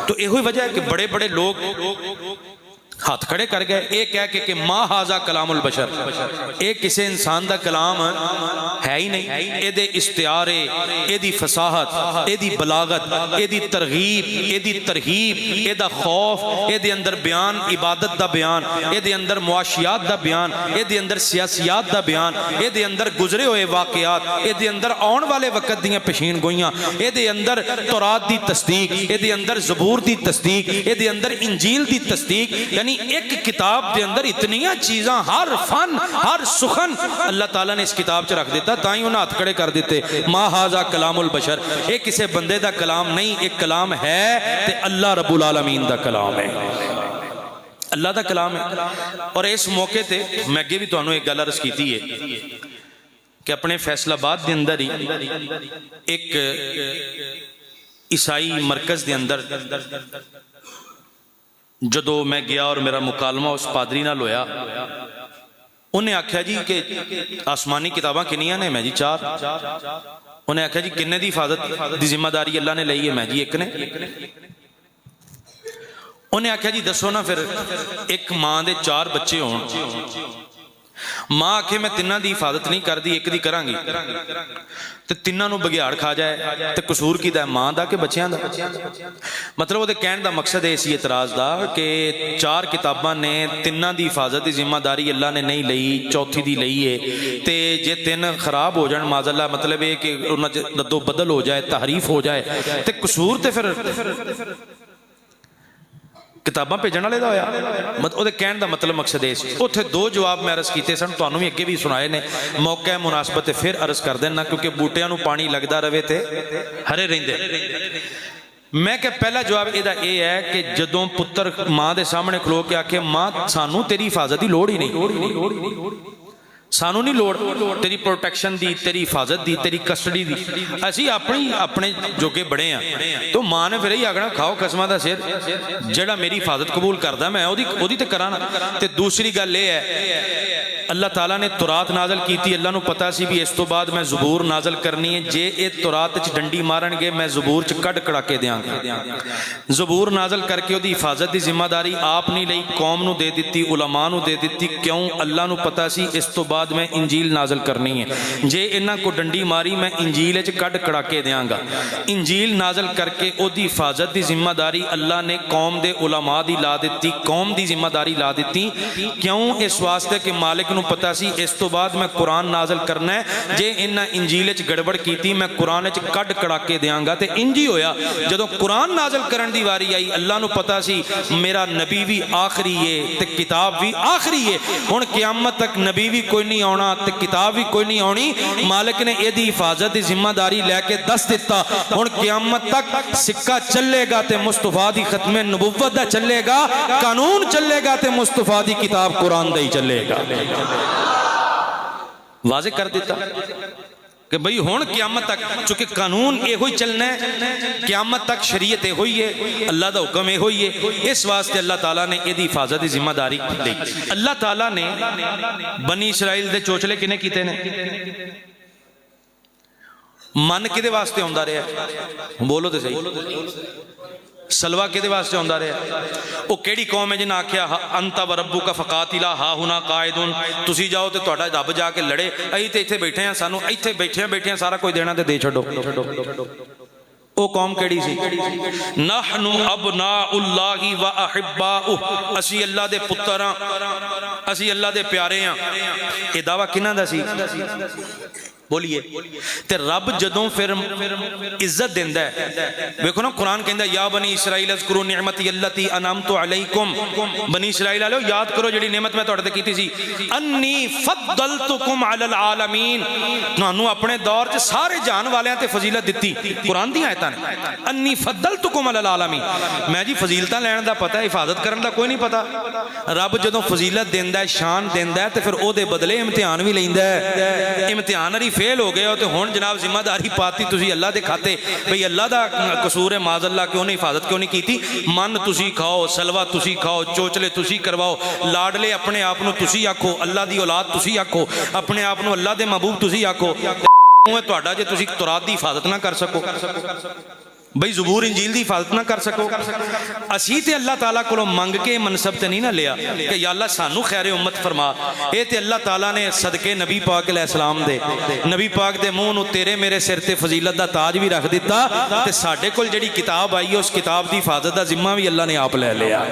तो यो वजह है कि बड़े बड़े लोग हाथ खड़े कर गए ये कह के मा हाजा कलामुल बशर, ये किसी इंसान का कलाम है ही नहीं। ये इश्तियारे, ये फसाहत, ये बलागत, ये तरगीब, ये तरहीब, ये खौफ, ये अंदर बयान इबादत का बयान, ये अंदर मुआशियात का बयान, ये अंदर सियासियात का बयान, ये अंदर गुजरे हुए वाकयात, ये अंदर आने वाले वक्त दी पेशीन गोइयां, ये अंदर तौरात की तस्दीक, ये अंदर ज़बूर की तस्दीक, ये अंदर इंजील की तस्दीक। यानी एक किताब के अंदर इतनियां चीज़ां, हर फन, हर सुखन अल्लाह ताला ने इस किताब च रख दिता। ताई उन्हें हाथ खड़े कर दिते, मा हाजा कलामुल बशर, ये किसी बंदे का कलाम नहीं, एक कलाम है ते अल्लाह रब्बुल आलमीन का कलाम है, अल्लाह का कलाम है। और इस मौके पर मैं अगे भी तुहानू एक गल अर्ज की है कि अपने फैसलाबाद के अंदर ही एक ईसाई मरकज़ के अंदर जदों मैं गया और मेरा मुकालमा उस पादरी नाल होया, उन्हें आख्या जी कि आसमानी किताबां किनियां ने? मैं जी 4। उन्हें आख्या जी किन्ने दी हिफाजत की जिम्मेदारी अल्लाह ने लई है? मैं जी 1 ने। उन्हें आख्या जी दसो ना, फिर एक मां दे 4 बच्चे होण, मां आखे मैं तिन्हां दी हिफाजत नहीं करती, एक दी करांगी, ते तिन्हां नूं बघियाड़ खा जाए ते कसूर कीदा है मां दा कि बच्चियां दा? मतलब वो कहने का मकसद है इसी एतराज़ का कि 4 किताबां ने, तिन्हां दी हिफाजत की जिम्मेदारी अल्लाह ने नहीं लई, चौथी दी लई है। तो जे 3 खराब हो जाए माज़अल्लाह, मतलब ये कि उन्हां रद्दो बदल हो जाए, तहरीफ हो जाए, तो कसूर तो फिर किताबां भेजने वाले का होया। मतलब कहने का मतलब मकसद है। उत्थे 2 जवाब मैं अर्ज किए सन, तुहानू भी अगे भी सुनाए ने, मौका मुनासबत फिर अर्ज कर देना, क्योंकि बूटियां नू पानी लगता रहे तो हरे रहिंदे। मैं क्या पहला जवाब यदा यह है कि जदों पुत्र मां के सामने खलो के आखे मां सानू तेरी हिफाजत की लोड़ ही नहीं, सानू नहीं लोड़ तेरी प्रोटैक्शन दी, तेरी हिफाजत दी, तेरी कस्टडी दी, असी अपने जोगे बड़े हाँ। तो मां ने फिर यही आखना खाओ कसमां दा सिर, जेड़ा मेरी हिफाजत कबूल करदा मैं ओदी ते करां ना। ते दूसरी गल ये है अल्लाह ताला ने तुरात नाजल की थी, अल्लाह नू पता सी भी इस तो बाद मैं ज़बूर नाजल करनी है, जे ये तुरात च डंडी मारनगे मैं ज़बूर च कड़ कड़ाके देंगा। ज़बूर नाजल करके उहदी हिफाजत की जिम्मेदारी आप नहीं लई, कौम नू दे दित्ती, उलमा नू दे दित्ती। क्यों? अल्लाह नू पता सी इस तो बाद मैं इंजील नाजल करनी है, जे इन्हां को डंडी मारी मैं इंजील च कड़ कड़ाके देंगा। इंजील नाजल करके उहदी हिफाजत की जिम्मेदारी अल्लाह ने कौम दे उलमा दी ला दित्ती, कौम की जिम्मेदारी ला दित्ती। क्यों? इस वास्ते कि मालिक नू पता सी इस तो बाद मैं कुरान नाजल करना है, जे इन्हां इंजील च गड़बड़ की मैं कुरान च कड़ कड़ाके देंगा। तो इंज ही होया, जदों कुरान नाजल करन दी वारी आई अल्लाह नू पता सी मेरा नबी भी आखिरी है ते किताब भी आखिरी है, हुण क़यामत तक नबी भी कोई नहीं आना ते किताब भी कोई नहीं आनी। मालिक ने यदी हिफाजत की जिम्मेदारी लैके दस दिता, हुण क़यामत तक सिक्का चलेगा तो मुस्तफा की खत्मे नबुव्वत दा चलेगा, कानून चलेगा तो मुस्तफा की किताब कुरान दा ही चलेगा। वाज़े कर दिता कि भाई हुण क़यामत तक, चूंकि कानून यो ही चलना है, क़यामत तक शरीयत यो ही है, अल्लाह का हुक्म यो ही है। इस वास्ते अल्लाह ताला ने यदी हिफाजत की जिम्मेदारी ली। अल्लाह ताला ने बनी इसराइल के चोचले किने कीते ने? मन किदे वास्ते आउंदा रहा? बोलो तो सही। सलवा किदे वास्ते आउंदा रहा? वो केड़ी कौम है जिन्हें आख्या अंता व रब्बू का फ़कातिला हा हुना कायदुन, तुसी जाओ तो तुहाडा रब जाके लड़े, असीं ते इत्थे बैठे हैं, सानू इत्थे बैठे सारा कुछ देना ते दे छड्डो। वो कौम केड़ी सी? नहनु अबनाउल्लाहि व अहिब्बाउह, असी अल्लाह दे पुत्तर हां, असी अल्लाह दे प्यारे हां। ये दावा किन्हां दा सी? बोलिए। ते रब जदों फिर इज्जत देंदा है, देखो ना कुरान कहंदा या बनी इसराइल अज़कुरू निअमती अल्लती अनअमतु अलैकुम, बनी इसराइल वालों याद करो जिहड़ी नेमत मैं तुहाडे ते कीती सी। अन्नी फद्दलतुकुम अलल आलमीन, तुहानू अपने दौर च सारे जान वालियां ते फजीलत दित्ती। कुरान दी आयतां ने, अन्नी फद्दलतुकुम अलल आलमीन। मैं जी फजीलतां लैण दा पता है, हिफाजत करन दा कोई नहीं पता। रब जदों फजीलत देंदा है, शान देंदा है, ते फिर ओहदे बदले इम्तिहान भी लैंदा है। इम्तिहान फेल हो गए हो तो हुण जनाब जिम्मेदारी पाती तुसी अल्लाह दे खाते, भाई अल्लाह दा कसूर है, माज़अल्लाह क्यों नहीं हिफाजत क्यों नहीं की? मन तुसी खाओ, सलवा तुसी खाओ, चोचले तुसी करवाओ, लाडले अपने आप नूं तुसी आखो, अल्लाह दी औलाद तुसी आखो, अपने आप नूं अल्लाह दे महबूब तुसी आखो। तुहाडा जे तुसी तुरात दी हिफाजत ना कर सको, ਬਈ ਜ਼ਬੂਰ ਇੰਜੀਲ ਦੀ ਹਿਫਾਜ਼ਤ ਨਾ ਕਰ ਸਕੋ। ਅਸੀਂ ਤੇ ਅੱਲਾਹ ਤਾਲਾ ਕੋਲੋਂ ਮੰਗ ਕੇ ਮਨਸਬ ਤੇ ਨਹੀਂ ਨਾ ਲਿਆ ਕਿ ਯਾ ਅੱਲਾ ਸਾਨੂੰ ਖੈਰ ਉਮਤ ਫਰਮਾ। ਇਹ ਤੇ ਅੱਲਾਹ ਤਾਲਾ ਨੇ ਸਦਕੇ ਨਬੀ ਪਾਕ अलैहिस्सलाम ਦੇ ਨਬੀ ਪਾਕ ਦੇ ਮੂੰਹ ਨੂੰ ਤੇਰੇ ਮੇਰੇ ਸਿਰ ਤੇ ਫਜ਼ੀਲਤ ਦਾ ਤਾਜ ਵੀ ਰੱਖ ਦਿੱਤਾ ਤੇ ਸਾਡੇ ਕੋਲ ਜਿਹੜੀ ਕਿਤਾਬ ਆਈ ਹੈ ਉਸ ਕਿਤਾਬ ਦੀ ਹਿਫਾਜ਼ਤ ਦਾ ਜ਼ਿੰਮਾ ਵੀ ਅੱਲਾਹ ਨੇ ਆਪ ਲੈ ਲਿਆ।